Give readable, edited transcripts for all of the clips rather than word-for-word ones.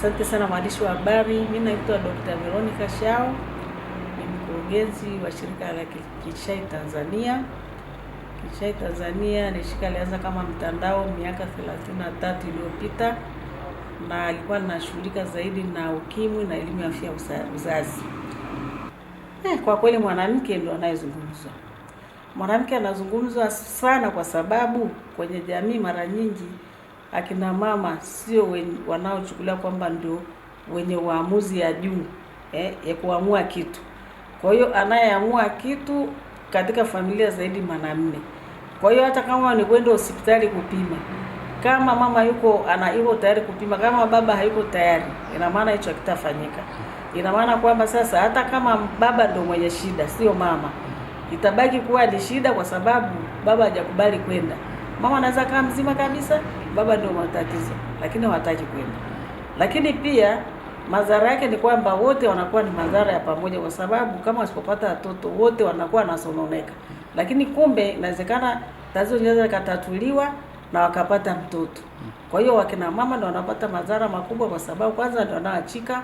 Asante sana mwandishi wa habari. Mimi naitwa Dr. Veronica Shao, ni mkurugenzi wa shirika la Kishai Tanzania. Kishai Tanzania ni shirika lianza kama mtandao miaka 33 iliyopita, na alikuwa linashughulika zaidi na ukimwi na elimu ya afya uzazi. Kwa kweli mwanamke ndio anayezungumzwa. Mwanamke anazungumzwa sana kwa sababu kwenye jamii mara nyingi akina mama sio wanaochukulia kwamba ndio wenye uamuzi ya juu ya kuamua kitu. Kwa hiyo anayeamua kitu katika familia zaidi mwanamume. Kwa hiyo hata kama ni kwenda hospitali kupima, kama mama yuko tayari kupima, kama baba hayuko tayari, ina maana hicho hakitafanyika. Ina maana kwamba sasa hata kama baba ndio mwenye shida, sio mama, itabaki kuwa ni shida kwa sababu baba hajakubali kwenda. Mama anaweza kama mzima kabisa, baba ndio matatizo, lakini hawataki kwenda. Lakini pia madhara yake ni kwamba wote wanakuwa ni madhara ya pamoja, kwa sababu kama wasipopata watoto wote wanakuwa nasononeka. Lakini kumbe inawezekana tatizo linaweza kutatuliwa na wakapata mtoto. Kwa hiyo wakina mama ndio wanapata madhara makubwa, kwa sababu kwanza ndio wanaachika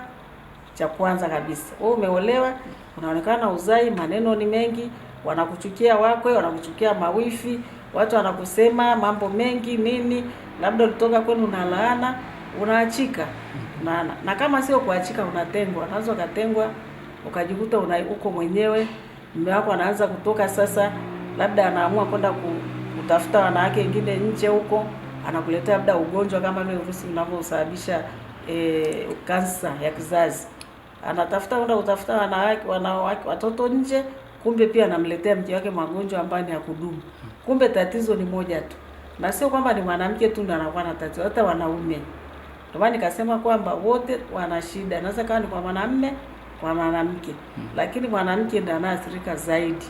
cha kwanza kabisa. Wewe umeolewa, unaonekana uzai, maneno ni mengi, wanakuchukia wakwe, wanakuchukia mawifi, watu wanakusema mambo mengi nini, labda ulitoka kwenu na laana, unaachika. Na kama sio kuachika, unatengwa. Unaweza ukatengwa ukajikuta uko mwenyewe, mume wako anaanza kutoka sasa, labda anaamua kwenda kutafuta wanawake wengine nje huko, anakuletea labda ugonjwa kama vile virusi vinavyosababisha kansa ya kizazi. Anatafuta kutafuta wanawake watoto nje, kumbe pia anamletea mke wake magonjwa ambayo ni ya kudumu. Kumbe tatizo ni moja tu. Na sio kwamba ni mwanamke tu ndio anakuwa na tatizo, hata wanaume. Ndio maana nikasema kwamba wote wana shida. Naweza kama ni kwa mwanamume, kwa mwanamke. Lakini mwanamke ndiye anaathirika zaidi.